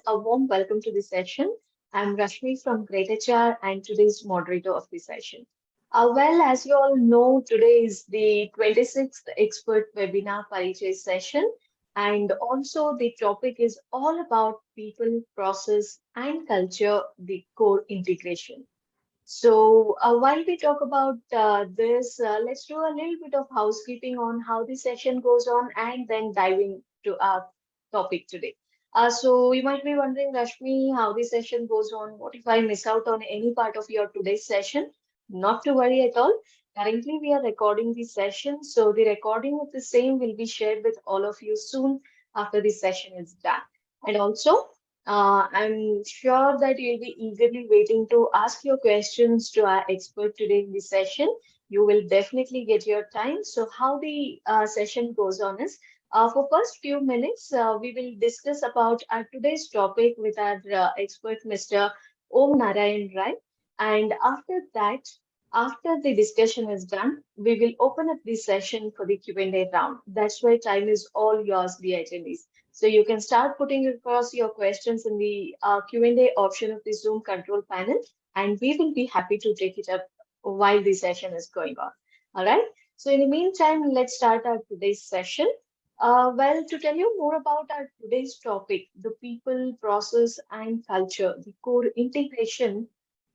a warm welcome to the session. I'm Rashmi from Great HR and today's moderator of the session. As you all know, today is the 26th expert webinar Parichay session, and also the topic is all about people, process, and culture, the core integration. While we talk about this, let's do a little bit of housekeeping on how the session goes on and then dive into our topic today. You might be wondering, Rashmi, how the session goes on. What if I miss out on any part of your today's session? Not to worry at all. Currently, we are recording the session, so the recording of the same will be shared with all of you soon after the session is done. And also, I'm sure that you'll be eagerly waiting to ask your questions to our expert today in the session. You will definitely get your time. So how the session goes on is, for first few minutes, we will discuss about our today's topic with our expert, Mr. Om Narayan Rai. And after that, after the discussion is done, we will open up the session for the Q&A round. That's why time is all yours, the attendees. So you can start putting across your questions in the Q&A option of the Zoom control panel, and we will be happy to take it up while the session is going on. All right. So in the meantime, let's start our today's session. To tell you more about our today's topic, the people, process, and culture, the core integration.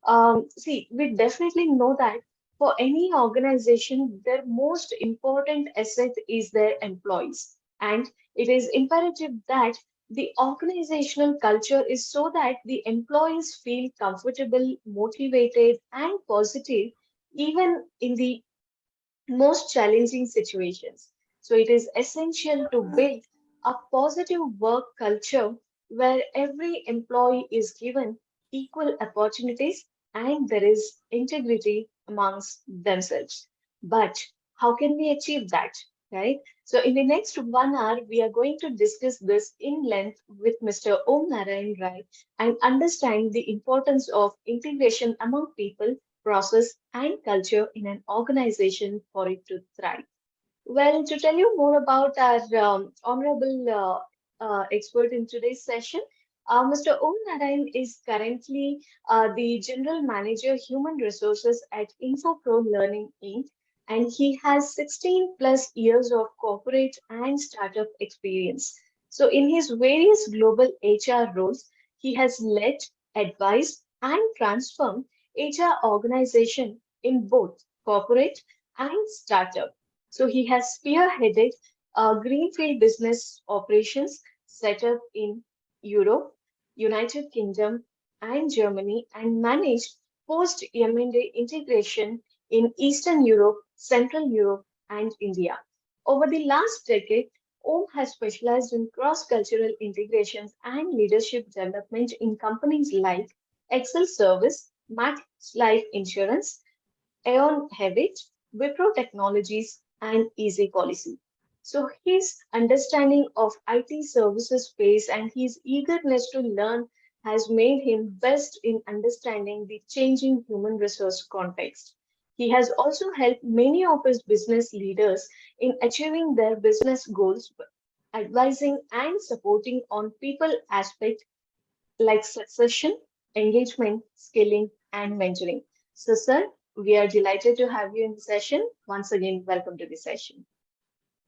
We definitely know that for any organization, their most important asset is their employees. And it is imperative that the organizational culture is so that the employees feel comfortable, motivated, and positive, even in the most challenging situations. So it is essential to build a positive work culture where every employee is given equal opportunities and there is integrity amongst themselves. But how can we achieve that? Right? So in the next 1 hour, we are going to discuss this in length with Mr. Om Narayan Rai and understand the importance of integration among people, process, and culture in an organization for it to thrive. Well, to tell you more about our honorable expert in today's session, Mr. Om Narayan is currently the General Manager Human Resources at Infopro Learning Inc. And he has 16 plus years of corporate and startup experience. So in his various global HR roles, he has led, advised, and transformed HR organization in both corporate and startup. So he has spearheaded greenfield business operations set up in Europe, United Kingdom, and Germany, and managed post-M&A integration in Eastern Europe, Central Europe, and India. Over the last decade, Om has specialized in cross-cultural integrations and leadership development in companies like Excel Service, Max Life Insurance, Aon Habit, Wipro Technologies, and Easy Policy. So his understanding of IT services space and his eagerness to learn has made him best in understanding the changing human resource context. He has also helped many of his business leaders in achieving their business goals, advising and supporting on people aspect like succession, engagement, skilling, and mentoring. So, sir, we are delighted to have you in the session. Once again, welcome to the session.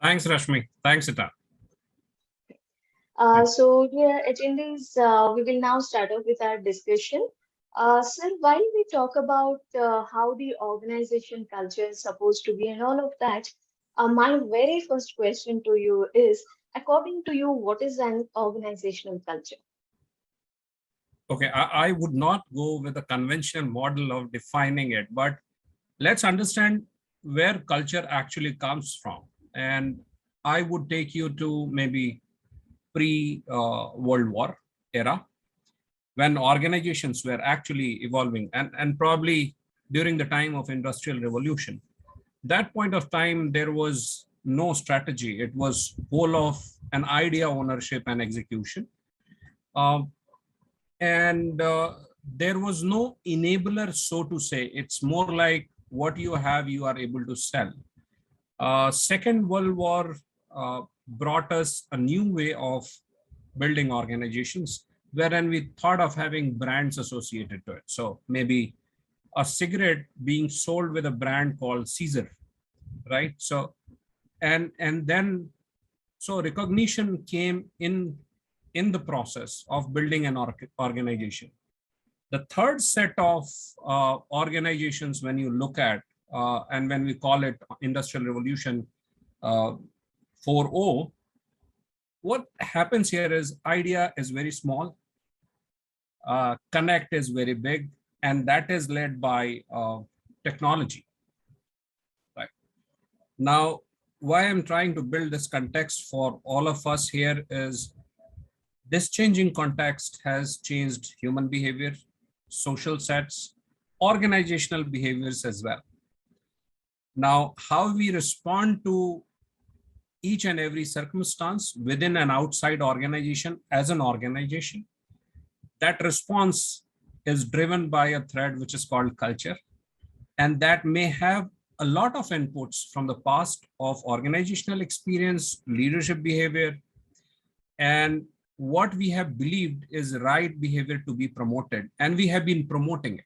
Thanks, Rashmi. Thanks, Ita. Dear attendees, we will now start off with our discussion. Sir, while we talk about how the organization culture is supposed to be and all of that, my very first question to you is, according to you, what is an organizational culture? Okay, I would not go with the conventional model of defining it, but let's understand where culture actually comes from. And I would take you to maybe pre-World War era, when organizations were actually evolving, and probably during the time of Industrial Revolution. That point of time, there was no strategy. It was whole of an idea ownership and execution. There was no enabler, so to say. It's more like what you have, you are able to sell. Second World War brought us a new way of building organizations, wherein we thought of having brands associated to it. So maybe a cigarette being sold with a brand called Caesar, right? So and then so recognition came in the process of building an organization. The third set of organizations, when you look at and when we call it Industrial Revolution uh, 4.0, what happens here is idea is very small, connect is very big, and that is led by technology. Right now, why I'm trying to build this context for all of us here is this changing context has changed human behavior, social sets, organizational behaviors as well. Now, how we respond to each and every circumstance within an outside organization as an organization, that response is driven by a thread which is called culture. And that may have a lot of inputs from the past of organizational experience, leadership behavior, and what we have believed is right behavior to be promoted. And we have been promoting it.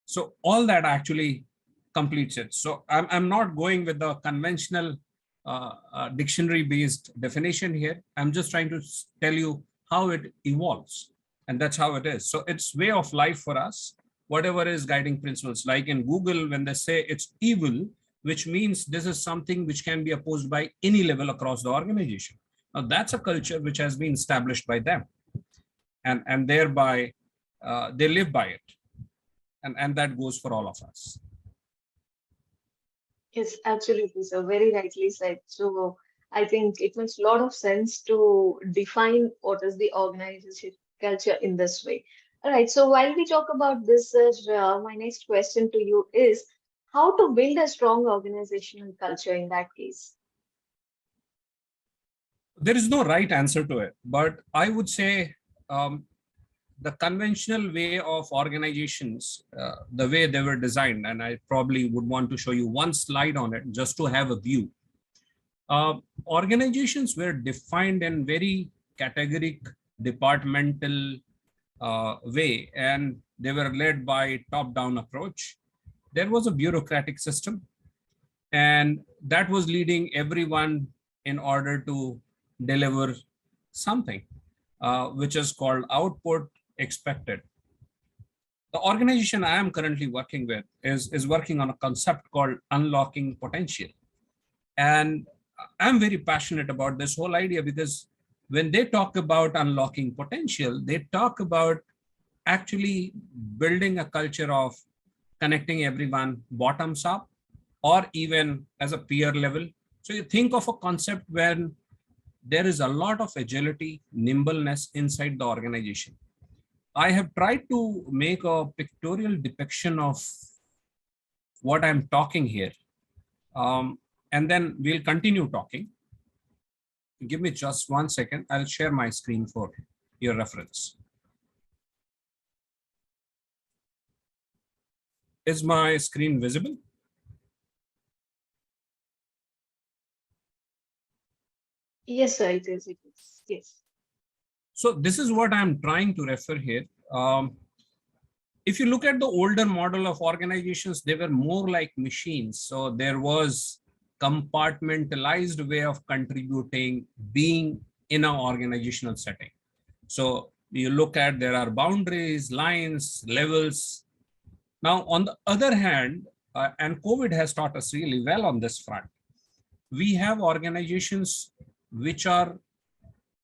So all that actually completes it. So I'm not going with the conventional dictionary-based definition here. I'm just trying to tell you how it evolves. And that's how it is. So it's way of life for us, whatever is guiding principles. Like in Google, when they say it's evil, which means this is something which can be opposed by any level across the organization. Now that's a culture which has been established by them. And thereby they live by it. And that goes for all of us. Yes, absolutely. So very rightly said. So I think it makes a lot of sense to define what is the organization culture in this way. All right. So while we talk about this, my next question to you is how to build a strong organizational culture in that case? There is no right answer to it, but I would say the conventional way of organizations, the way they were designed, and I probably would want to show you one slide on it just to have a view. Organizations were defined in very categoric, departmental way, and they were led by top-down approach. There was a bureaucratic system, and that was leading everyone in order to deliver something, which is called output expected. The organization I am currently working with is working on a concept called unlocking potential. And I'm very passionate about this whole idea because when they talk about unlocking potential, they talk about actually building a culture of connecting everyone bottoms up or even as a peer level. So you think of a concept when there is a lot of agility, nimbleness inside the organization. I have tried to make a pictorial depiction of what I'm talking here. And then we'll continue talking. Give me just 1 second. I'll share my screen for your reference. Is my screen visible? Yes, sir, it is. It is. Yes. So this is what I'm trying to refer here. If you look at the older model of organizations, they were more like machines. So there was compartmentalized way of contributing, being in an organizational setting. So you look at, there are boundaries, lines, levels. Now, on the other hand, and COVID has taught us really well on this front, we have organizations which are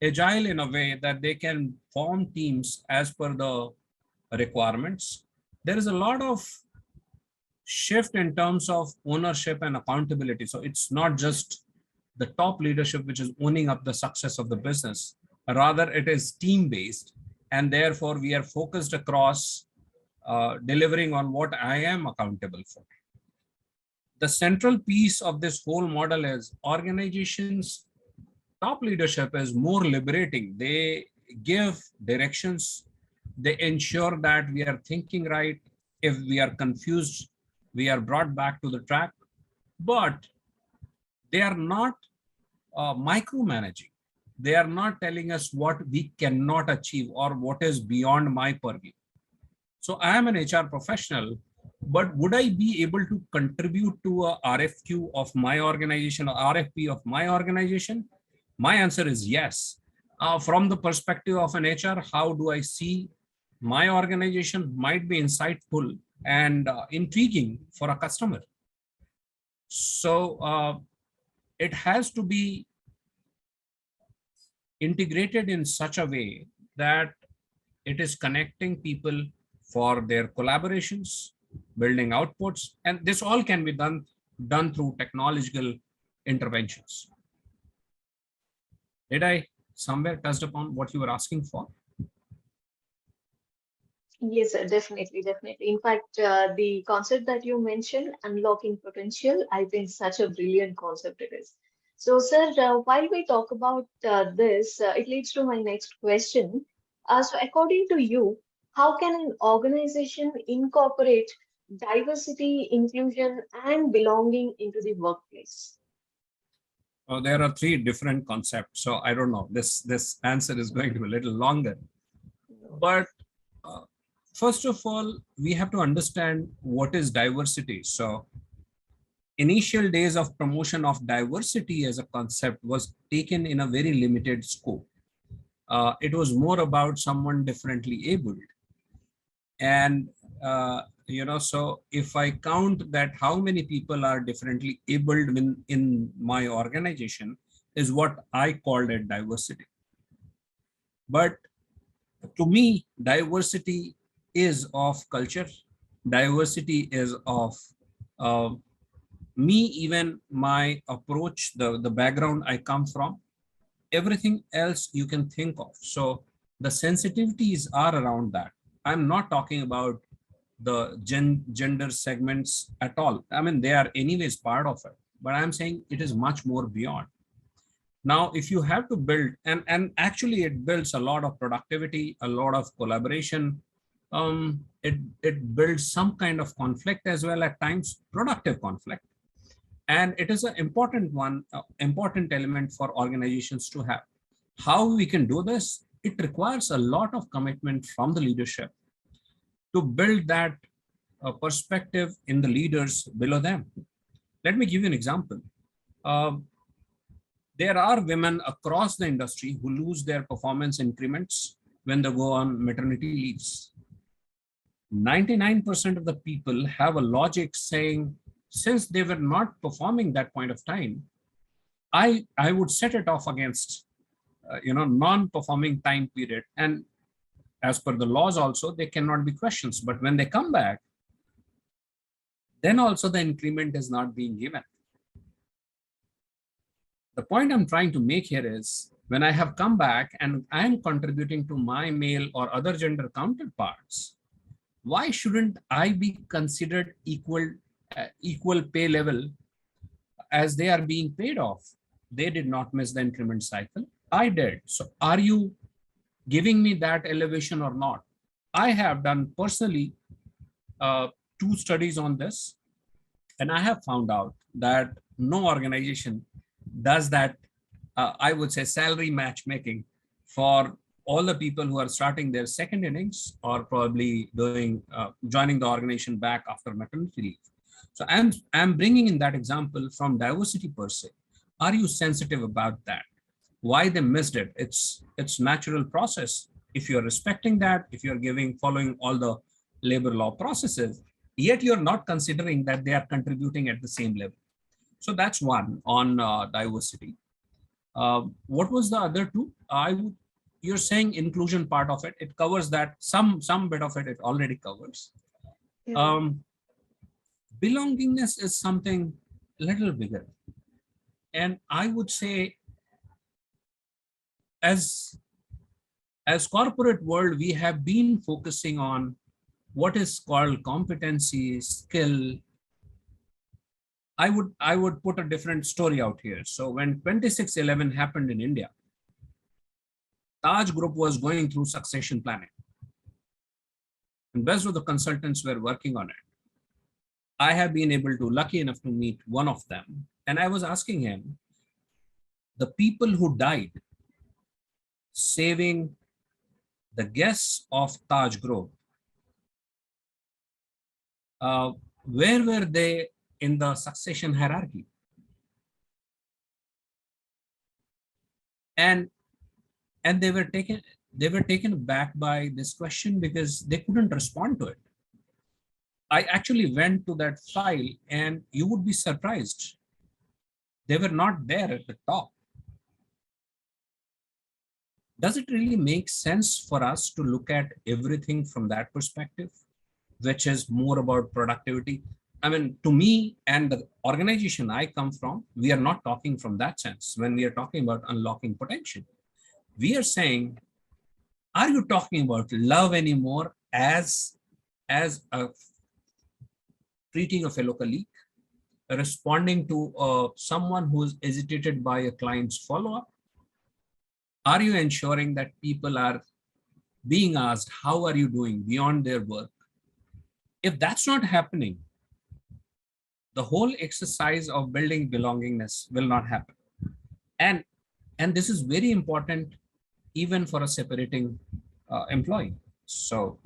agile in a way that they can form teams as per the requirements. There is a lot of shift in terms of ownership and accountability. So it's not just the top leadership which is owning up the success of the business, rather it is team based, and therefore we are focused across delivering on what I am accountable for. The central piece of this whole model is organizations top leadership is more liberating. They give directions. They ensure that we are thinking right. If we are confused, we are brought back to the track. But they are not micromanaging. They are not telling us what we cannot achieve or what is beyond my purview. So I am an HR professional, but would I be able to contribute to a RFQ of my organization or RFP of my organization? My answer is yes. From the perspective of an HR, how do I see my organization might be insightful and intriguing for a customer? So it has to be integrated in such a way that it is connecting people for their collaborations, building outputs, and this all can be done through technological interventions. Did I somewhere touched upon what you were asking for? Yes, sir, definitely, definitely. In fact, the concept that you mentioned, unlocking potential, I think such a brilliant concept it is. So, sir, while we talk about this, it leads to my next question. So, according to you, how can an organization incorporate diversity, inclusion, and belonging into the workplace? There are three different concepts, so I don't know. This answer is going to be a little longer, but uh, first of all, we have to understand what is diversity. So initial days of promotion of diversity as a concept was taken in a very limited scope. It was more about someone differently abled. And, so if I count that how many people are differently abled in my organization is what I called it diversity. But to me, diversity is of culture. Diversity is of uh, me, even my approach, the background I come from, everything else you can think of. So the sensitivities are around that. I'm not talking about the gender segments at all. I mean, they are anyways part of it, but I'm saying it is much more beyond. Now, if you have to build, and actually it builds a lot of productivity, a lot of collaboration, it builds some kind of conflict as well at times, productive conflict. And it is an important one, important element for organizations to have. How we can do this? It requires a lot of commitment from the leadership to build that perspective in the leaders below them. Let me give you an example. Um, there are women across the industry who lose their performance increments when they go on maternity leaves. 99% of the people have a logic saying, since they were not performing that point of time, I would set it off against non-performing time period. And as per the laws also, they cannot be questions. But when they come back, then also the increment is not being given. The point I'm trying to make here is when I have come back and I'm contributing to my male or other gender counterparts, why shouldn't I be considered equal pay level as they are being paid off? They did not miss the increment cycle. I did. So are you giving me that elevation or not? I have done personally 2 studies on this, and I have found out that no organization does that, I would say, salary matchmaking for all the people who are starting their second innings or probably joining the organization back after maternity leave. So I'm bringing in that example from diversity per se. Are you sensitive about that? Why they missed it? It's natural process. If you're respecting that, if you're following all the labor law processes, yet you're not considering that they are contributing at the same level. So that's one on diversity. What was the other two? You're saying inclusion part of it. It covers that some bit of it. It already covers. Belongingness is something a little bigger, and I would say, as corporate world, we have been focusing on what is called competency, skill. I would put a different story out here. So when 2611 happened in India, Taj Group was going through succession planning. And best of the consultants were working on it. I have been lucky enough to meet one of them. And I was asking him, the people who died, saving the guests of Taj Grove. Where were they in the succession hierarchy? And they were taken back by this question because they couldn't respond to it. I actually went to that file and you would be surprised. They were not there at the top. Does it really make sense for us to look at everything from that perspective, which is more about productivity? I mean, to me and the organization I come from, we are not talking from that sense when we are talking about unlocking potential. We are saying, are you talking about love anymore as a treating a fellow colleague, responding to someone who is agitated by a client's follow-up? Are you ensuring that people are being asked, how are you doing beyond their work? If that's not happening, the whole exercise of building belongingness will not happen. And this is very important even for a separating employee. So,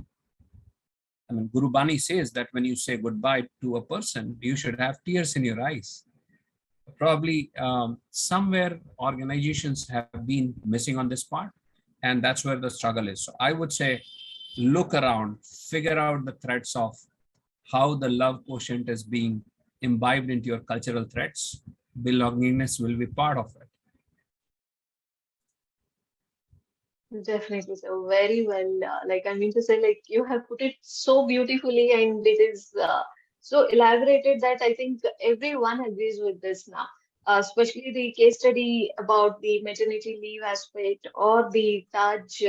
I mean, Guru Bani says that when you say goodbye to a person, you should have tears in your eyes. Probably somewhere organizations have been missing on this part, and that's where the struggle is. So I would say, look around, figure out the threads of how the love quotient is being imbibed into your cultural threads. Belongingness will be part of it. Definitely. So very well. Like I mean to say, like you have put it so beautifully, and it is so elaborated that I think everyone agrees with this now. Especially the case study about the maternity leave aspect or the Taj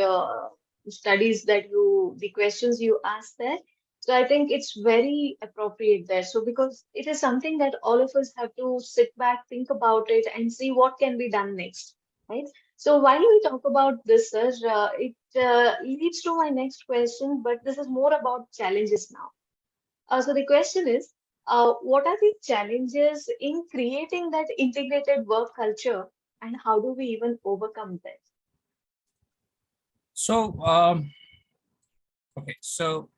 studies that the questions you asked there. So I think it's very appropriate there. So because it is something that all of us have to sit back, think about it, and see what can be done next, right? So while we talk about this, sir, it leads to my next question, but this is more about challenges now. So the question is, what are the challenges in creating that integrated work culture, and how do we even overcome that? So, okay, so,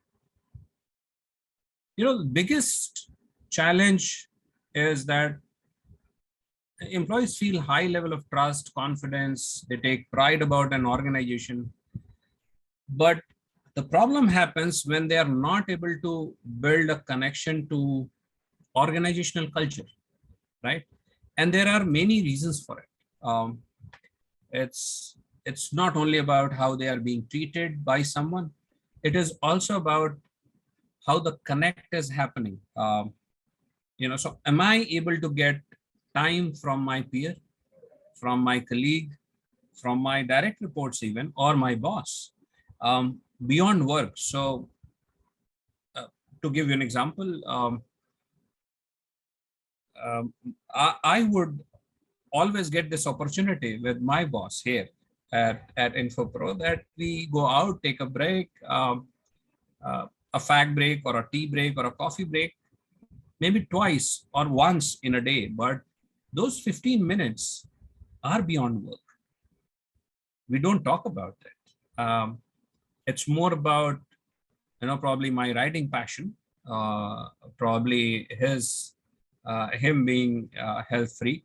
the biggest challenge is that employees feel high level of trust, confidence, they take pride about an organization. But the problem happens when they are not able to build a connection to organizational culture, right? And there are many reasons for it. It's not only about how they are being treated by someone. It is also about how the connect is happening. So am I able to get time from my peer, from my colleague, from my direct reports even, or my boss, beyond work? So to give you an example, I would always get this opportunity with my boss here at Infopro that we go out, take a break, a fag break or a tea break or a coffee break, maybe twice or once in a day. But those 15 minutes are beyond work. We don't talk about it. It's more about, probably my writing passion, probably him being health freak,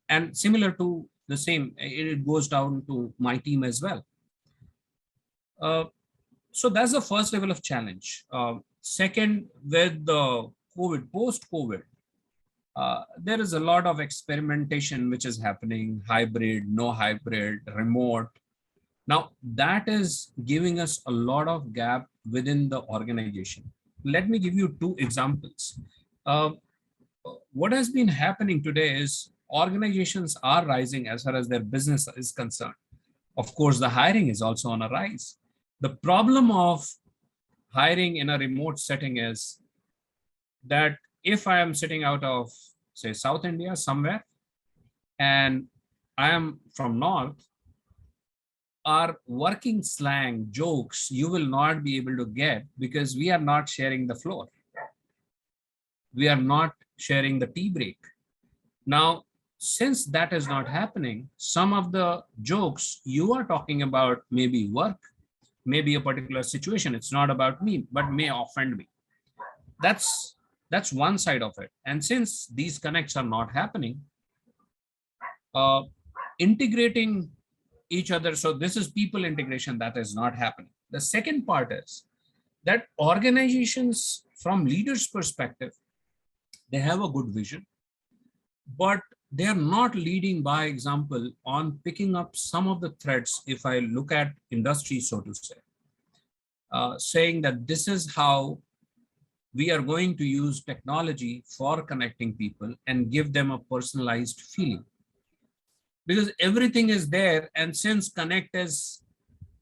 and similar to the same, it goes down to my team as well. So that's the first level of challenge. Second, with the post-COVID, there is a lot of experimentation which is happening, hybrid, no hybrid, remote. Now, that is giving us a lot of gap within the organization. Let me give you two examples. What has been happening today is organizations are rising as far as their business is concerned. Of course, the hiring is also on a rise. The problem of hiring in a remote setting is that if I am sitting out of, say, South India somewhere, and I am from North, our working slang jokes you will not be able to get because we are not sharing the floor. We are not sharing the tea break. Now, Since that is not happening, some of the jokes you are talking about maybe work, maybe a particular situation. It's not about me, but may offend me. That's that's one side of it. And since these connects are not happening, uh, integrating each other. So this is people integration that is not happening. The second part is that organizations, from leaders' perspective, they have a good vision, but they are not leading by example on picking up some of the threads. If I look at industry, so to say, saying that this is how we are going to use technology for connecting people and give them a personalized feeling, because everything is there. And since connect is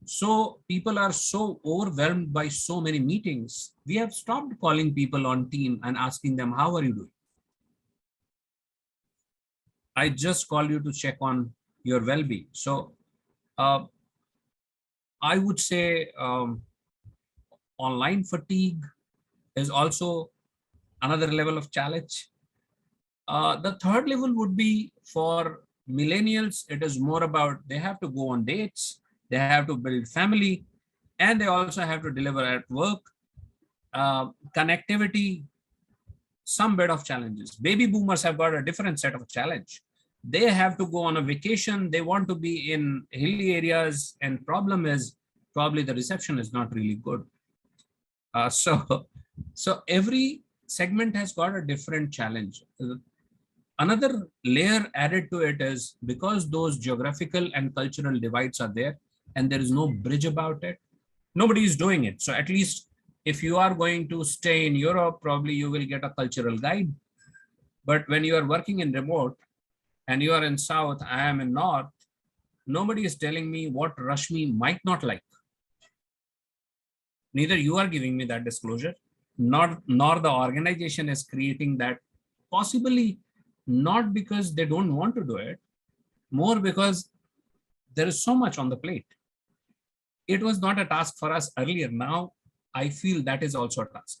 so, people are so overwhelmed by so many meetings, we have stopped calling people on team and asking them, how are you doing? I just call you to check on your well-being. So uh, I would say online fatigue is also another level of challenge. The third level would be for millennials. It is more about they have to go on dates, they have to build family, and they also have to deliver at work. Connectivity, some bit of challenges. Baby boomers have got a different set of challenge. They have to go on a vacation. They want to be in hilly areas, and problem is probably the reception is not really good. So every segment has got a different challenge. Another layer added to it is because those geographical and cultural divides are there, and there is no bridge about it. Nobody is doing it. So at least if you are going to stay in Europe, probably you will get a cultural guide. But when you are working in remote and you are in South, I am in North, nobody is telling me what Rashmi might not like. Neither you are giving me that disclosure, nor the organization is creating that, possibly not because they don't want to do it, more because there is so much on the plate. It was not a task for us earlier. Now I feel that is also a task.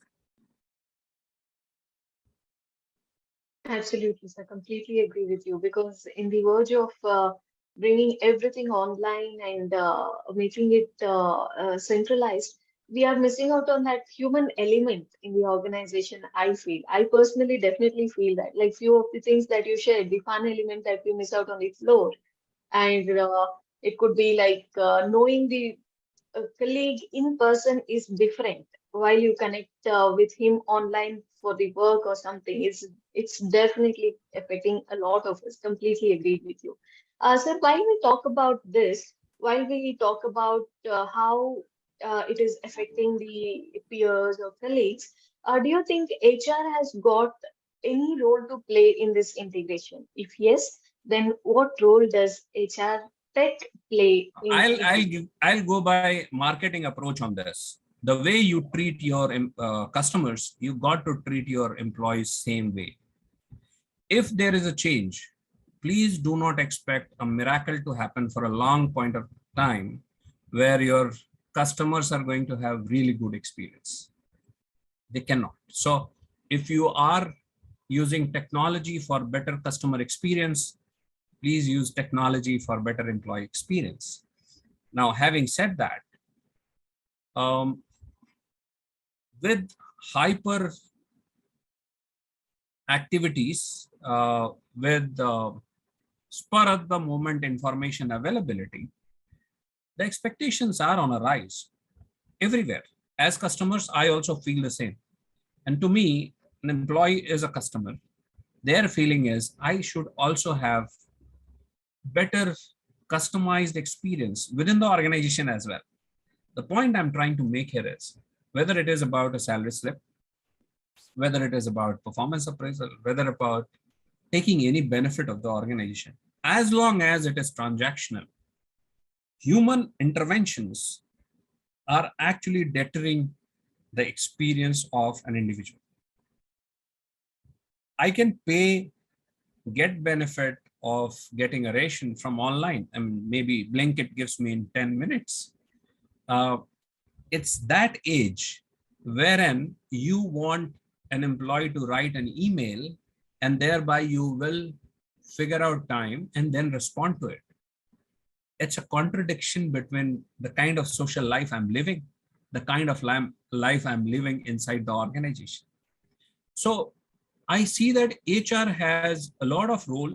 Absolutely, sir. Completely agree with you because in the verge of bringing everything online and making it centralized, we are missing out on that human element in the organization. I feel, I personally definitely feel that. Like few of the things that you shared, the fun element that we miss out on the floor, and it could be like knowing the a colleague in person is different while you connect with him online for the work or something. It's definitely affecting a lot of us. Completely agreed with you. Sir, while we talk about this, while we talk about how it is affecting the peers or colleagues, do you think HR has got any role to play in this integration? If yes, then what role does HR tech play in integration? I'll go by marketing approach on this. The way you treat your customers, you got to treat your employees same way. If there is a change, please do not expect a miracle to happen for a long point of time where your customers are going to have really good experience. They cannot. So if you are using technology for better customer experience, please use technology for better employee experience. Now, having said that, um, with hyper activities, with spur of the moment information availability, the expectations are on a rise everywhere. As customers, I also feel the same. And to me, an employee is a customer. Their feeling is I should also have better customized experience within the organization as well. The point I'm trying to make here is whether it is about a salary slip, whether it is about performance appraisal, whether about taking any benefit of the organization, as long as it is transactional, human interventions are actually deterring the experience of an individual. I can pay, get benefit of getting a ration from online. I mean, maybe Blinkit gives me in 10 minutes. Uh, it's that age wherein you want an employee to write an email and thereby you will figure out time, and then respond to it. It's a contradiction between the kind of social life I'm living, the kind of life I'm living inside the organization. So I see that HR has a lot of role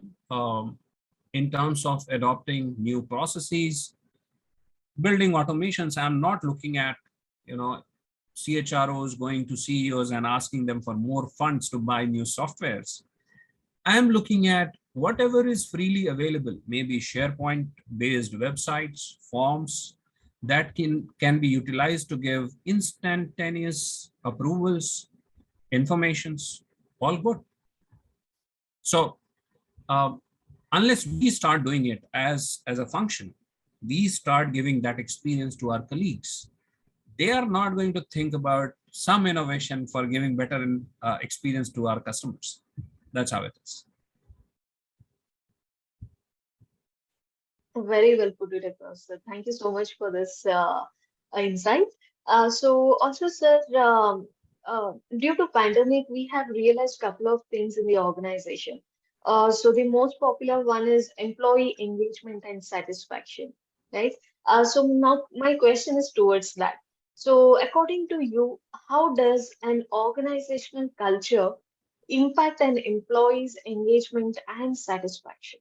in terms of adopting new processes, building automations. I'm not looking at, CHROs going to CEOs and asking them for more funds to buy new softwares. I'm looking at whatever is freely available, maybe SharePoint-based websites, forms that can be utilized to give instantaneous approvals, informations, all good. So unless we start doing it as a function, we start giving that experience to our colleagues, they are not going to think about some innovation for giving better experience to our customers. That's how it is. Very well put it across, sir. Thank you so much for this insight. So also, sir, due to pandemic, we have realized couple of things in the organization. So the most popular one is employee engagement and satisfaction, right? So now my question is towards that. So according to you, how does an organizational culture impact an employee's engagement and satisfaction?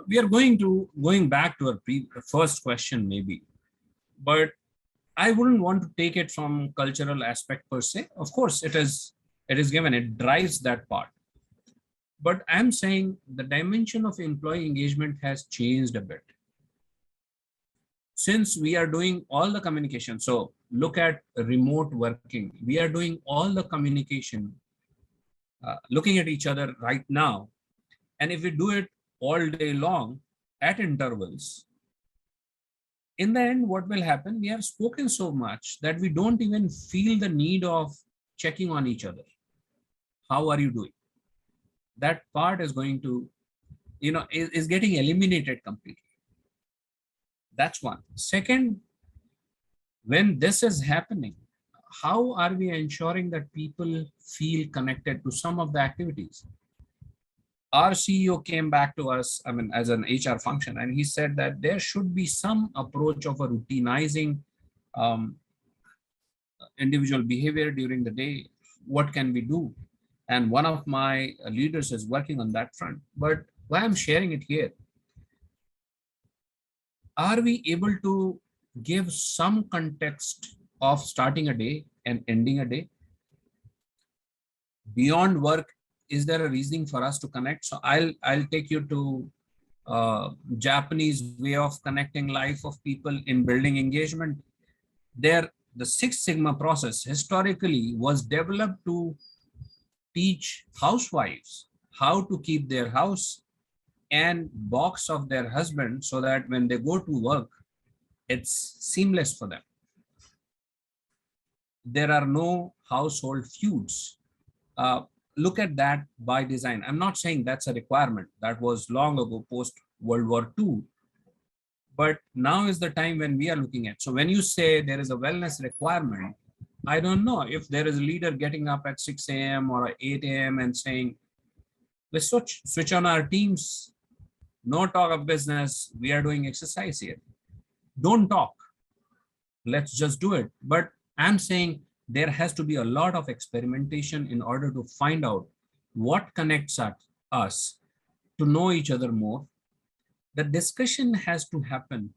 We are going back to our first question maybe, but I wouldn't want to take it from cultural aspect per se. Of course, it is given, it drives that part. But I'm saying the dimension of employee engagement has changed a bit. Since we are doing all the communication, so look at remote working, we are doing all the communication, looking at each other right now. And if we do it all day long at intervals, in the end, what will happen? We have spoken so much that we don't even feel the need of checking on each other. How are you doing? That part is going to, is getting eliminated completely. That's one. Second, when this is happening, how are we ensuring that people feel connected to some of the activities? Our CEO came back to us, as an HR function, and he said that there should be some approach of a routinizing individual behavior during the day. What can we do? And one of my leaders is working on that front. But why I'm sharing it here, are we able to give some context of starting a day and ending a day? Beyond work, is there a reasoning for us to connect? So I'll take you to Japanese way of connecting life of people in building engagement. There, the Six Sigma process historically was developed to teach housewives how to keep their house and box of their husband so that when they go to work, it's seamless for them. There are no household feuds. Look at that by design. I'm not saying that's a requirement. That was long ago, post World War II. But now is the time when we are looking at. So when you say there is a wellness requirement, I don't know if there is a leader getting up at 6 a.m. or 8 a.m. and saying, let's switch on our teams. No talk of business. We are doing exercise here. Don't talk. Let's just do it. But I'm saying there has to be a lot of experimentation in order to find out what connects us to know each other more. The discussion has to happen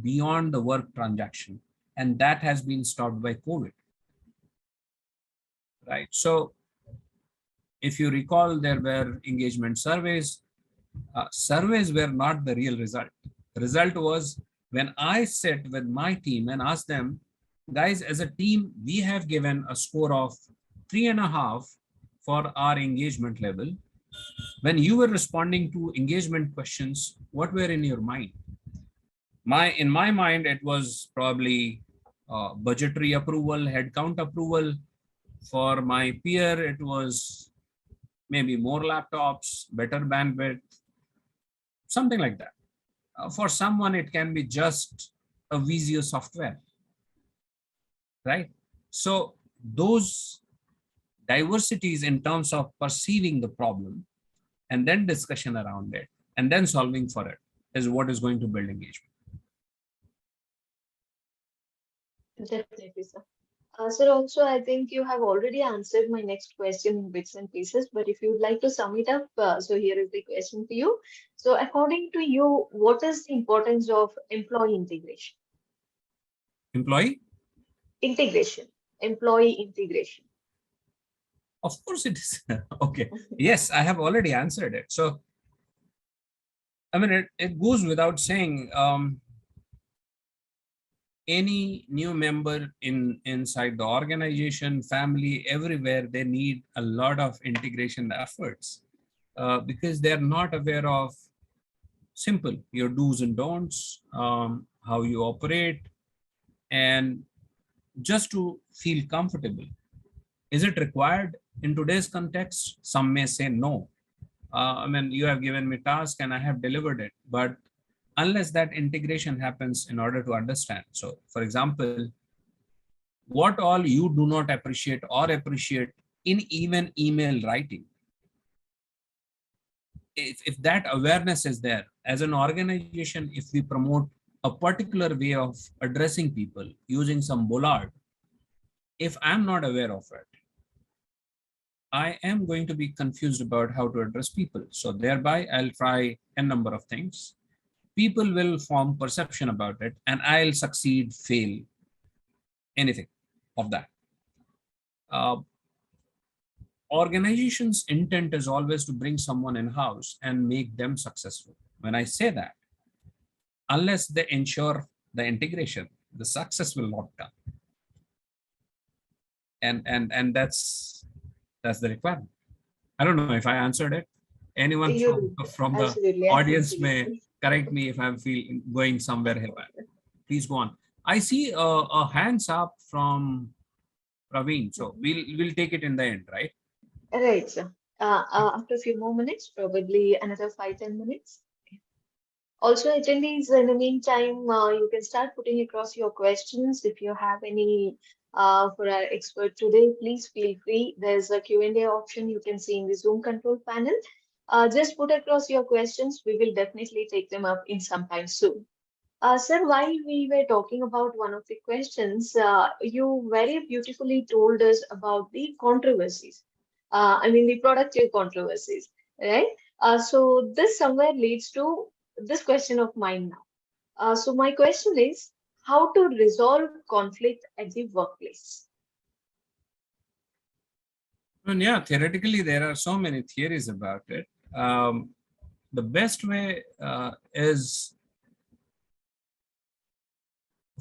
beyond the work transaction, and that has been stopped by COVID. Right. So if you recall, there were engagement surveys. Surveys were not the real result. The result was when I sit with my team and ask them, guys, as a team, we have given a score of 3.5 for our engagement level. When you were responding to engagement questions, what were in your mind? In my mind, it was probably budgetary approval, headcount approval. For my peer, it was maybe more laptops, better bandwidth, something like that. For someone, it can be just a Visio software, right? So those diversities in terms of perceiving the problem and then discussion around it, and then solving for it is what is going to build engagement. Definitely, sir. Sir, also, I think you have already answered my next question in bits and pieces, but if you'd like to sum it up, so here is the question for you. So, according to you, what is the importance of employee integration? Employee? Integration, employee integration. Of course it is. Okay. Yes, I have already answered it. So, I mean, it goes without saying, any new member inside the organization, family, everywhere, they need a lot of integration efforts because they're not aware of simple your do's and don'ts, how you operate, and just to feel comfortable. Is it required in today's context? Some may say no. I mean, you have given me task and I have delivered it, but unless that integration happens in order to understand. So, for example, what all you do not appreciate or appreciate in even email writing. If that awareness is there, as an organization, if we promote a particular way of addressing people using some bollard, if I'm not aware of it, I am going to be confused about how to address people. So thereby I'll try a number of things. People will form perception about it and I'll succeed, fail, anything of that. Organization's intent is always to bring someone in-house and make them successful. When I say that, unless they ensure the integration, the success will not come. And that's the requirement. I don't know if I answered it. Anyone You from did. the Absolutely, audience may absolutely. correct me if I'm going somewhere here. Please go on. I see a hands up from Praveen, so we'll take it in the end, right? Right, sir. After a few more minutes, probably another 5-10 minutes. Also, attendees, in the meantime, you can start putting across your questions. If you have any for our expert today, please feel free. There's a Q&A option you can see in the Zoom control panel. Just put across your questions. We will definitely take them up in some time soon. Sir, while we were talking about one of the questions, you very beautifully told us about the controversies. I mean, the productive controversies, right? So this somewhere leads to this question of mine now. So my question is, how to resolve conflict at the workplace? And yeah, theoretically, there are so many theories about it. The best way is,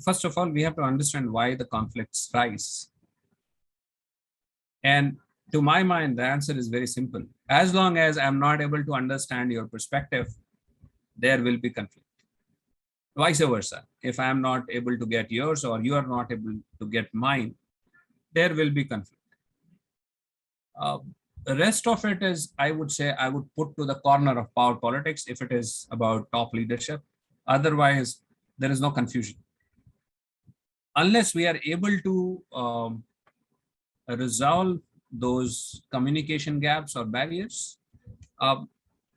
first of all, we have to understand why the conflicts rise. And to my mind, the answer is very simple. As long as I'm not able to understand your perspective, there will be conflict. Vice versa. If I'm not able to get yours or you are not able to get mine, there will be conflict. The rest of it is, I would say, I would put to the corner of power politics if it is about top leadership. Otherwise, there is no confusion. Unless we are able to resolve those communication gaps or barriers.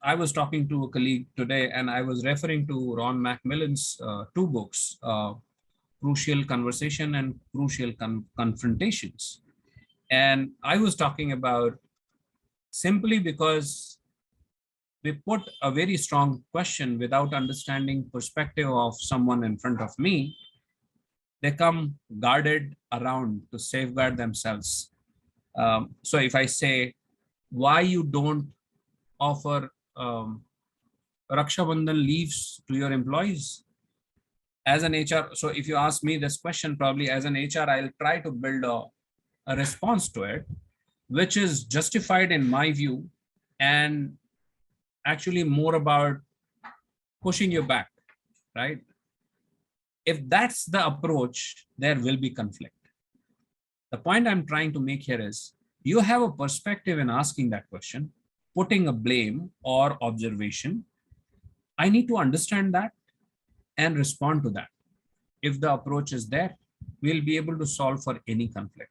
I was talking to a colleague today and I was referring to Ron Macmillan's two books, Crucial Conversation and Crucial Confrontations. And I was talking about simply because we put a very strong question without understanding perspective of someone in front of me, they come guarded around to safeguard themselves. So if I say, why you don't offer Raksha Bandhan leaves to your employees? As an HR, so if you ask me this question, probably as an HR, I'll try to build a response to it, which is justified in my view, and actually more about pushing you back, right? If that's the approach, there will be conflict. The point I'm trying to make here is, you have a perspective in asking that question, putting a blame or observation. I need to understand that and respond to that. If the approach is there, we'll be able to solve for any conflict.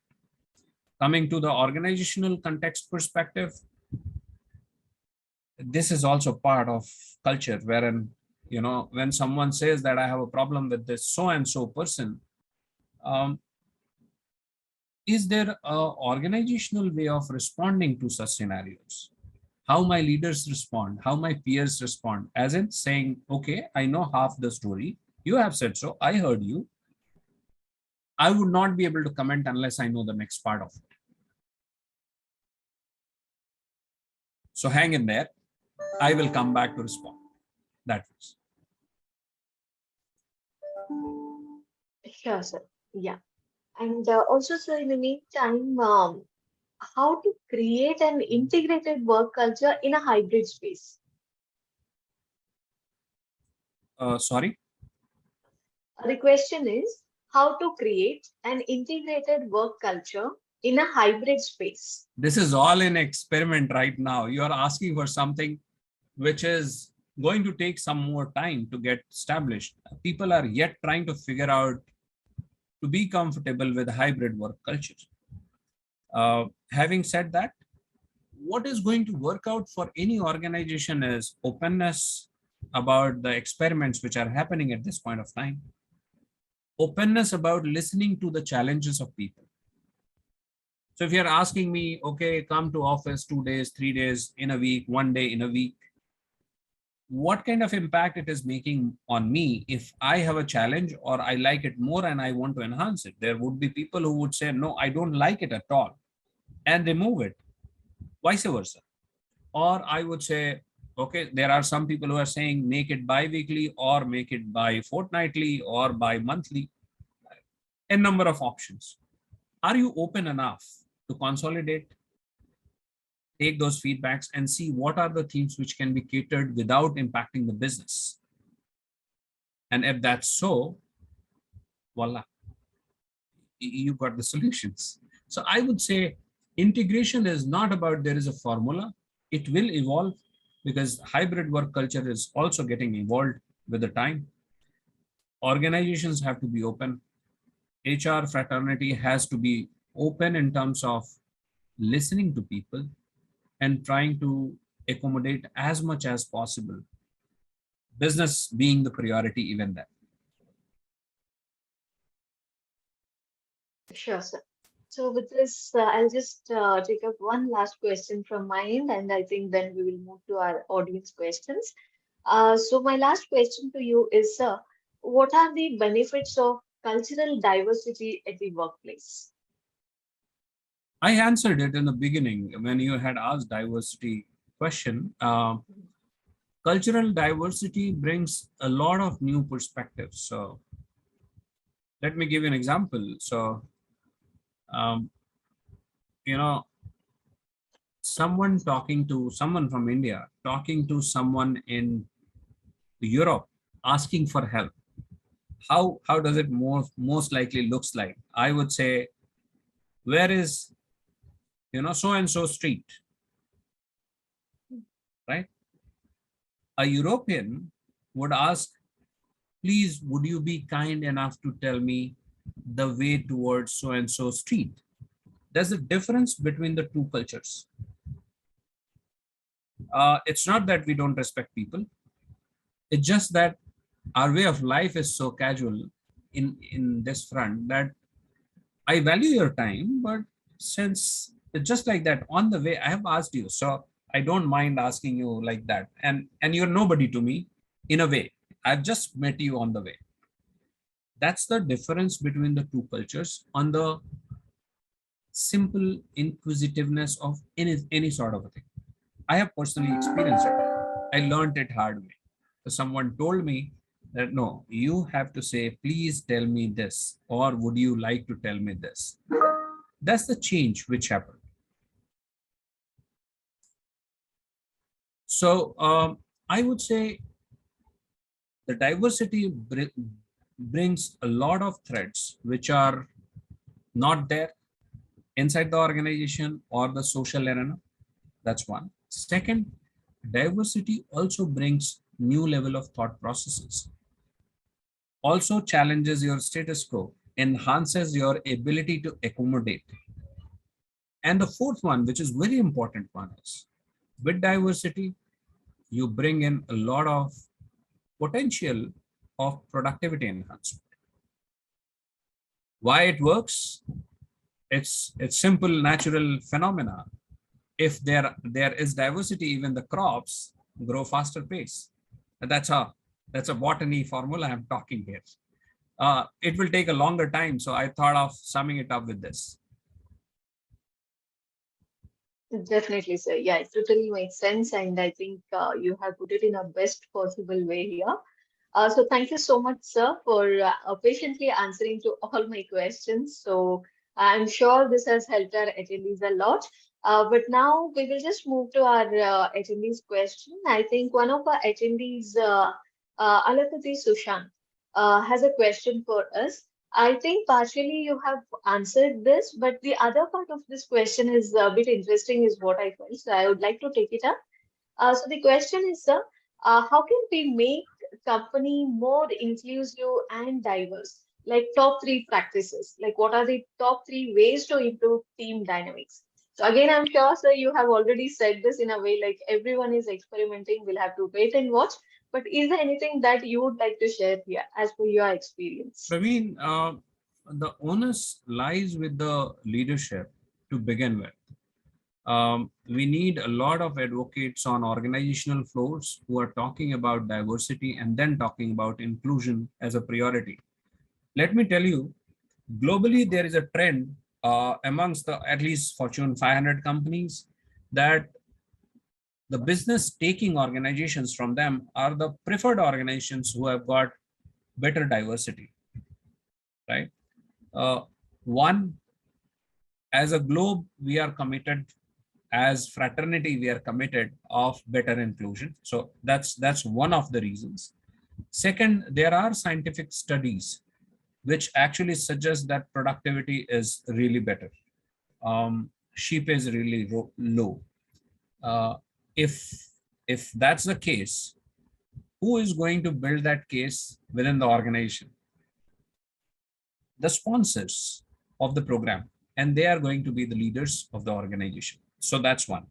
Coming to the organizational context perspective, this is also part of culture, wherein, when someone says that I have a problem with this so and so person, um, is there a organizational way of responding to such scenarios? How my leaders respond, how my peers respond, as in saying, okay, I know half the story, you have said so, I heard you, I would not be able to comment unless I know the next part of it. So hang in there, I will come back to respond. That was. Sure, sir. Yeah. And also, sir, in the meantime, how to create an integrated work culture in a hybrid space? Sorry. The question is how to create an integrated work culture in a hybrid space. This is all an experiment right now. You are asking for something which is going to take some more time to get established. People are yet trying to figure out to be comfortable with hybrid work culture. Having said that, what is going to work out for any organization is openness about the experiments which are happening at this point of time, openness about listening to the challenges of people. So if you're asking me, okay, come to office 2 days, 3 days in a week, 1 day in a week, what kind of impact it is making on me if I have a challenge or I like it more and I want to enhance it? There would be people who would say, no, I don't like it at all, and remove it, vice versa. Or I would say, okay, there are some people who are saying make it bi-weekly or make it by fortnightly or by monthly, a number of options. Are you open enough to consolidate, take those feedbacks and see what are the themes which can be catered without impacting the business? And if that's so, voila, you got the solutions. So I would say integration is not about there is a formula. It will evolve because hybrid work culture is also getting evolved with the time. Organizations have to be open. HR fraternity has to be open in terms of listening to people and trying to accommodate as much as possible, business being the priority even then. Sure, sir. So with this, I'll just take up one last question from my end, and I think then we will move to our audience questions. So my last question to you is, sir, what are the benefits of cultural diversity at the workplace? I answered it in the beginning when you had asked diversity question. Cultural diversity brings a lot of new perspectives. So let me give you an example. So, um, you know, someone talking to someone from India, talking to someone in Europe, asking for help. How does it most likely looks like? I would say, where is so and so street, right? A European would ask, please, would you be kind enough to tell me the way towards so and so street? There's a difference between the two cultures. It's not that we don't respect people. It's just that our way of life is so casual in this front that I value your time, but since it's just like that on the way, I have asked you, so I don't mind asking you like that, and you're nobody to me in a way. I've just met you on the way. That's the difference between the two cultures on the simple inquisitiveness of any sort of a thing. I have personally experienced it. I learned it hard way. So someone told me that no, you have to say, please tell me this, or would you like to tell me this? That's the change which happened. So I would say the diversity brings a lot of threads which are not there inside the organization or the social arena. That's one. Second, diversity also brings new level of thought processes, also challenges your status quo, enhances your ability to accommodate. And the fourth one, which is very important one, is with diversity, you bring in a lot of potential of productivity enhancement. Why it works? It's simple natural phenomena. If there is diversity, even the crops grow faster pace. And that's a botany formula I'm talking here. It will take a longer time, so I thought of summing it up with this. Definitely, sir. Yeah, it totally makes sense, and I think you have put it in a best possible way here. So thank you so much, sir, for patiently answering to all my questions. So I'm sure this has helped our attendees a lot. But now we will just move to our attendees' question. I think one of our attendees, Alapati Sushant, has a question for us. I think partially you have answered this, but the other part of this question is a bit interesting, is what I felt. So I would like to take it up. So the question is, sir, how can we make company more inclusive and diverse? Like top three practices. Like what are the top three ways to improve team dynamics? So again, I'm sure, sir, you have already said this in a way like everyone is experimenting. We'll have to wait and watch. But is there anything that you would like to share here as per your experience? Praveen, the onus lies with the leadership to begin with. We need a lot of advocates on organizational floors who are talking about diversity and then talking about inclusion as a priority. Let me tell you, globally, there is a trend amongst the at least Fortune 500 companies that the business taking organizations from them are the preferred organizations who have got better diversity, right? Uh, One, as a globe, we are committed, as fraternity, we are committed of better inclusion. So that's one of the reasons. Second, there are scientific studies which actually suggest that productivity is really better. Sheep is really low. Uh, if if that's the case, who is going to build that case within the organization? The sponsors of the program, and they are going to be the leaders of the organization. So that's one.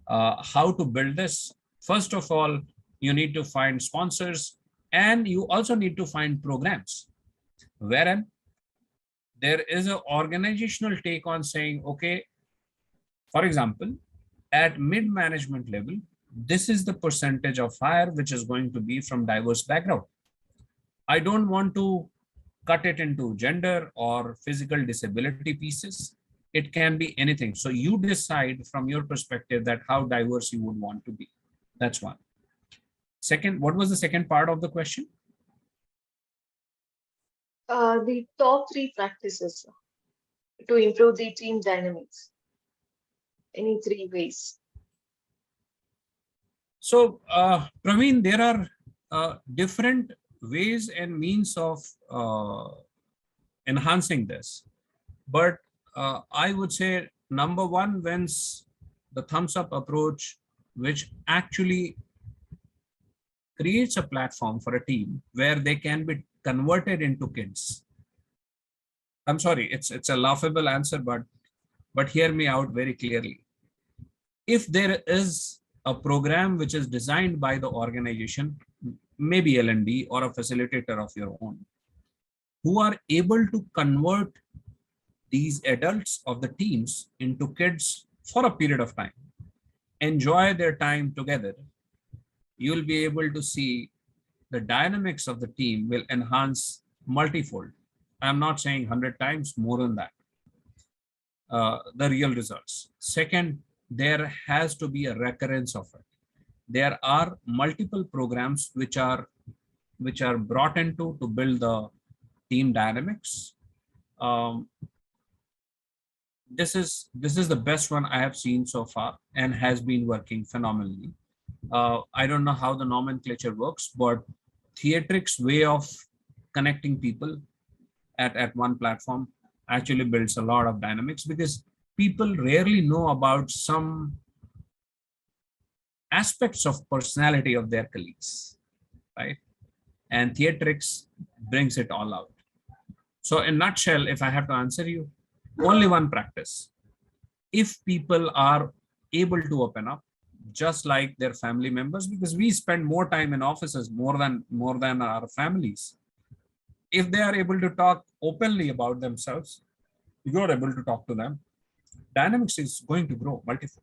How to build this? First of all, you need to find sponsors, and you also need to find programs wherein there is an organizational take on saying, okay, for example, at mid management level, this is the percentage of hire which is going to be from diverse background. I don't want to cut it into gender or physical disability pieces. It can be anything. So you decide from your perspective that how diverse you would want to be. That's one. Second, what was the second part of the question? The top three practices to improve the team dynamics. Any three ways? So, Praveen, there are different ways and means of enhancing this. But I would say number one wins the thumbs up approach, which actually creates a platform for a team where they can be converted into kids. I'm sorry, it's a laughable answer, but hear me out very clearly. If there is a program which is designed by the organization, maybe L&D or a facilitator of your own, who are able to convert these adults of the teams into kids for a period of time, enjoy their time together, you'll be able to see the dynamics of the team will enhance multifold. I'm not saying 100 times, more than that. The real results. Second, there has to be a recurrence of it. There are multiple programs which are brought into to build the team dynamics. Um, this is the best one I have seen so far and has been working phenomenally. I don't know how the nomenclature works, but Theatrix' way of connecting people at one platform actually builds a lot of dynamics because people rarely know about some aspects of personality of their colleagues, right? And Theatrix brings it all out. So in nutshell, if I have to answer you, only one practice. If people are able to open up, just like their family members, because we spend more time in offices more than our families. If they are able to talk openly about themselves, you are able to talk to them, dynamics is going to grow multiple.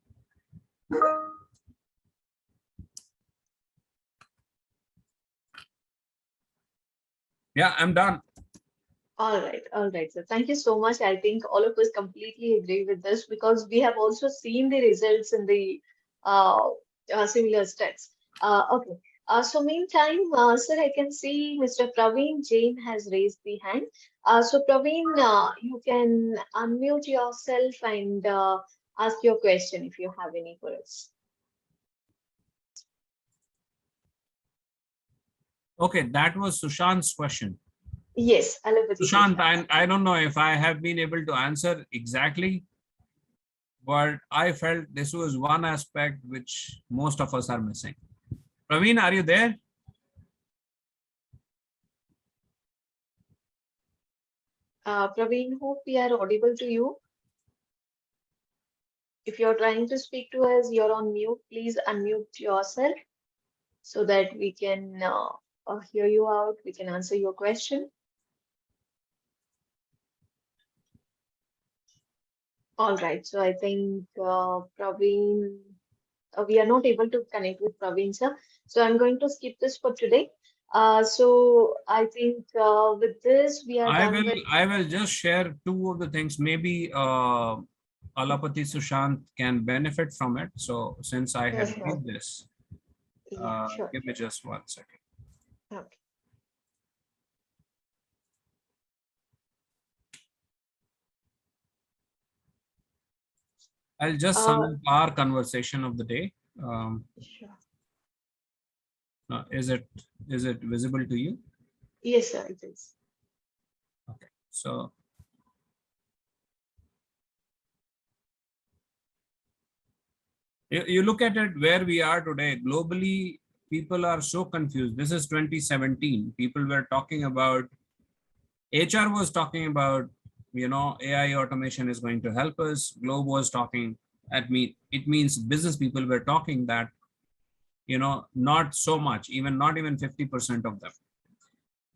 Yeah, I'm done. All right, all right. So thank you so much. I think all of us completely agree with this because we have also seen the results in the uh, similar steps. Okay. So meantime, sir, I can see Mr. Praveen Jain has raised the hand. So Praveen, you can unmute yourself and ask your question if you have any for us. Okay, that was Sushant's question. Yes, allopathy Sushant, Sushant. I don't know if I have been able to answer exactly, but I felt this was one aspect which most of us are missing. Praveen, are you there? Praveen, hope we are audible to you. If you're trying to speak to us, you're on mute. Please unmute yourself so that we can hear you out. We can answer your question. All right. So I think Praveen, we are not able to connect with Praveen, sir. So I'm going to skip this for today. So I think with this, we are done with. I will just share two of the things. Maybe Alapati Sushant can benefit from it. So since I Sure, have sure. did this, Yeah, sure. give me just 1 second. Okay. I'll just sum Uh, up our conversation of the day. Um, sure. is it visible to you? Yes, sir, it is. Okay. So you look at it where we are today. Globally, people are so confused. This is 2017. People were talking about HR was talking about, AI automation is going to help us. Globe was talking at me. It means business people were talking that, not so much, not even 50% of them.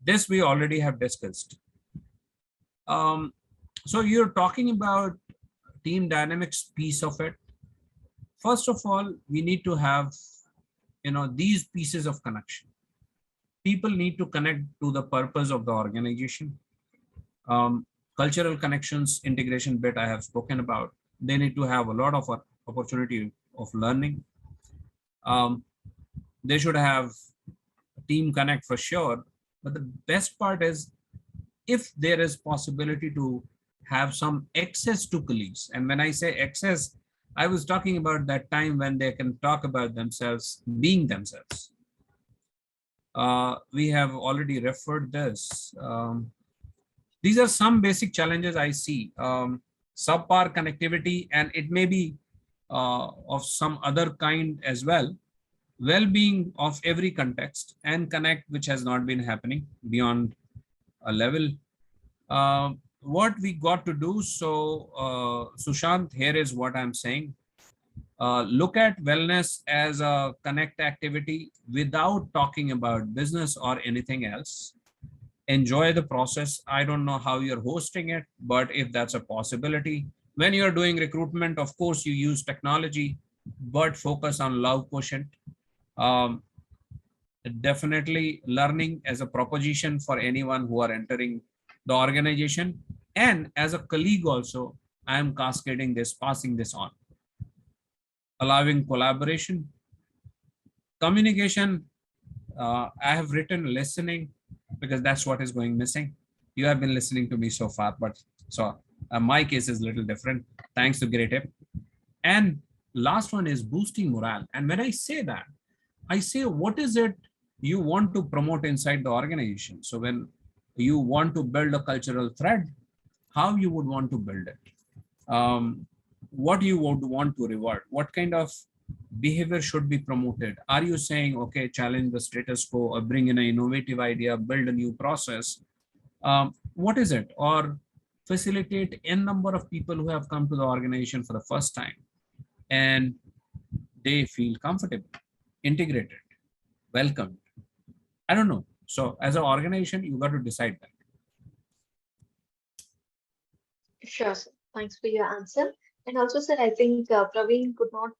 This we already have discussed. Um, so you're talking about team dynamics piece of it. First of all, we need to have, these pieces of connection. People need to connect to the purpose of the organization. um, Cultural connections, integration bit I have spoken about. They need to have a lot of opportunity of learning. um, they should have team connect for sure, but the best part is if there is possibility to have some access to colleagues. And when I say access, I was talking about that time when they can talk about themselves being themselves. We have already referred this. These are some basic challenges I see. Subpar connectivity, and it may be of some other kind as well. Well-being of every context and connect, which has not been happening beyond a level. What we got to do. So, Sushant, here is what I'm saying. Look at wellness as a connect activity without talking about business or anything else. Enjoy the process. I don't know how you're hosting it, but if that's a possibility, when you're doing recruitment, of course, you use technology, but focus on love quotient. Um, Definitely learning as a proposition for anyone who are entering the organization. And as a colleague also, I am cascading this, passing this on, allowing collaboration, communication. I have written listening because that's what is going missing. You have been listening to me so far, but so my case is a little different. Thanks to Great Tip. And last one is boosting morale. And when I say that, I say, what is it you want to promote inside the organization? So when you want to build a cultural thread, how you would want to build it? What you would want to reward? What kind of behavior should be promoted? Are you saying, okay, challenge the status quo or bring in an innovative idea, build a new process? What is it? Or facilitate n number of people who have come to the organization for the first time and they feel comfortable, integrated, welcomed. I don't know. So as an organization, you got to decide that. Sure, sir. Thanks for your answer. And also, sir, I think Praveen could not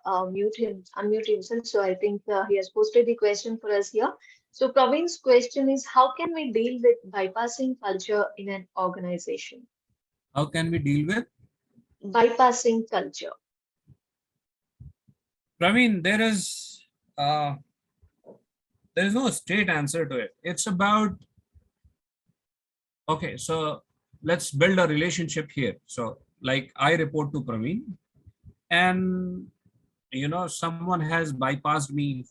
unmute himself. So I think he has posted the question for us here. So Praveen's question is, how can we deal with bypassing culture in an organization? How can we deal with? Bypassing culture. Praveen, uh, there is no straight answer to it. It's about, okay, so let's build a relationship here. So like I report to Praveen, and someone has bypassed me,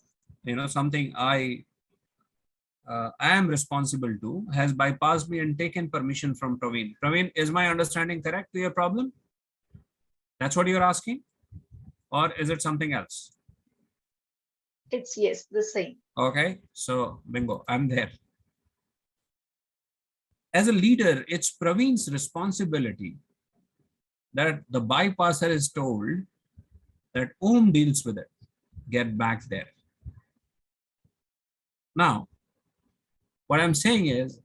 something I am responsible to has bypassed me and taken permission from Praveen. Praveen, is my understanding correct to your problem? That's what you're asking? Or is it something else? It's yes, the same. Okay, so bingo, I'm there. As a leader, it's Praveen's responsibility that the bypasser is told that Om deals with it. Get back there. Now, what I'm saying is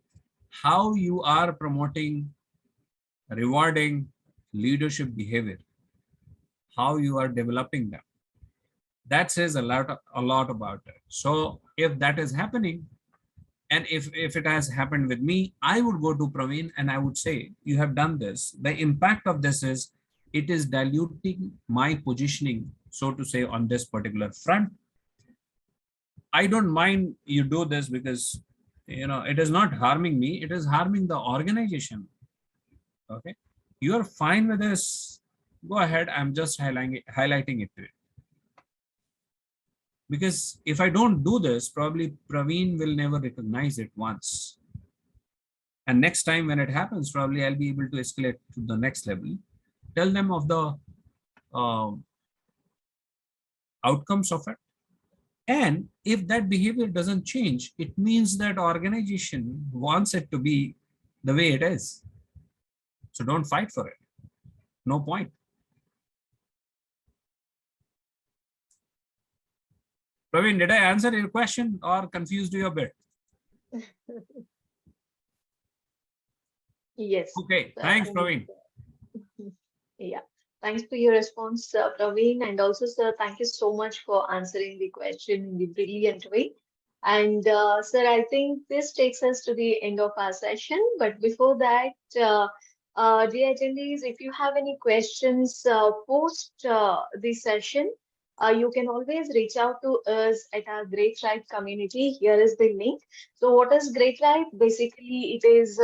how you are promoting, rewarding leadership behavior, how you are developing them. That says a lot about it. So if that is happening, and if it has happened with me, I would go to Praveen and I would say, you have done this. The impact of this is it is diluting my positioning, so to say, on this particular front. I don't mind you do this because it is not harming me, it is harming the organization. Okay, you are fine with this, go ahead. I'm just highlighting it to you. Because if I don't do this, probably Praveen will never recognize it once. And next time when it happens, probably I'll be able to escalate to the next level, tell them of the uh, outcomes of it. And if that behavior doesn't change, it means that organization wants it to be the way it is. So don't fight for it. No point. Praveen, did I answer your question or confused you a bit? Yes. Okay, thanks, Praveen. Yeah. Thanks for your response, Praveen. And also, sir, thank you so much for answering the question in the brilliant way. And, sir, I think this takes us to the end of our session. But before that, dear attendees, if you have any questions post the session, you can always reach out to us at our Great Right community. Here is the link. So what is Great Right? Basically, it is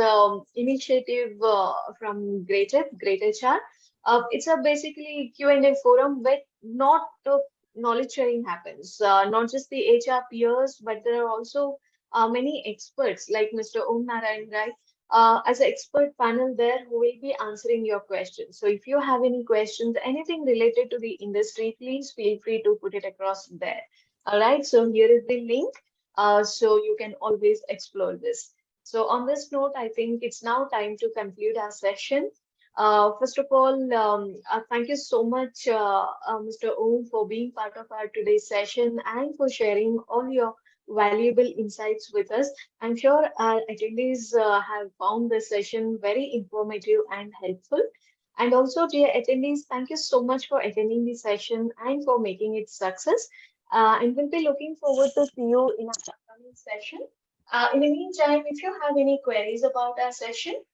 initiative Great HR. It's a basically Q&A forum where not knowledge sharing happens. Not just the HR peers, but there are also many experts like Mr. Om Narayan, right? As an expert panel there who will be answering your questions. So if you have any questions, anything related to the industry, please feel free to put it across there. All right, so here is the link. So you can always explore this. So on this note, I think it's now time to conclude our session. First of all, thank you so much, Mr. Om, for being part of our today's session and for sharing all your valuable insights with us. I'm sure our attendees have found this session very informative and helpful. And also, dear attendees, thank you so much for attending the session and for making it success. And we'll be looking forward to see you in our upcoming session. In the meantime, if you have any queries about our session,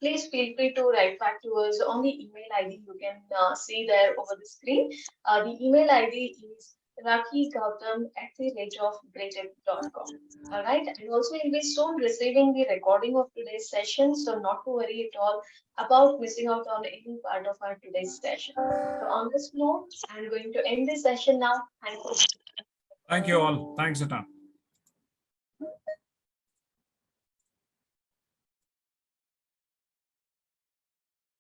please feel free to write back to us on the email ID you can see there over the screen. The email ID is rakigautam@greatedge.com. All right, and also you'll be soon receiving the recording of today's session, so not to worry at all about missing out on any part of our today's session. So on this note, I'm going to end this session now. Thank you. Thank you all. Thanks, Atan.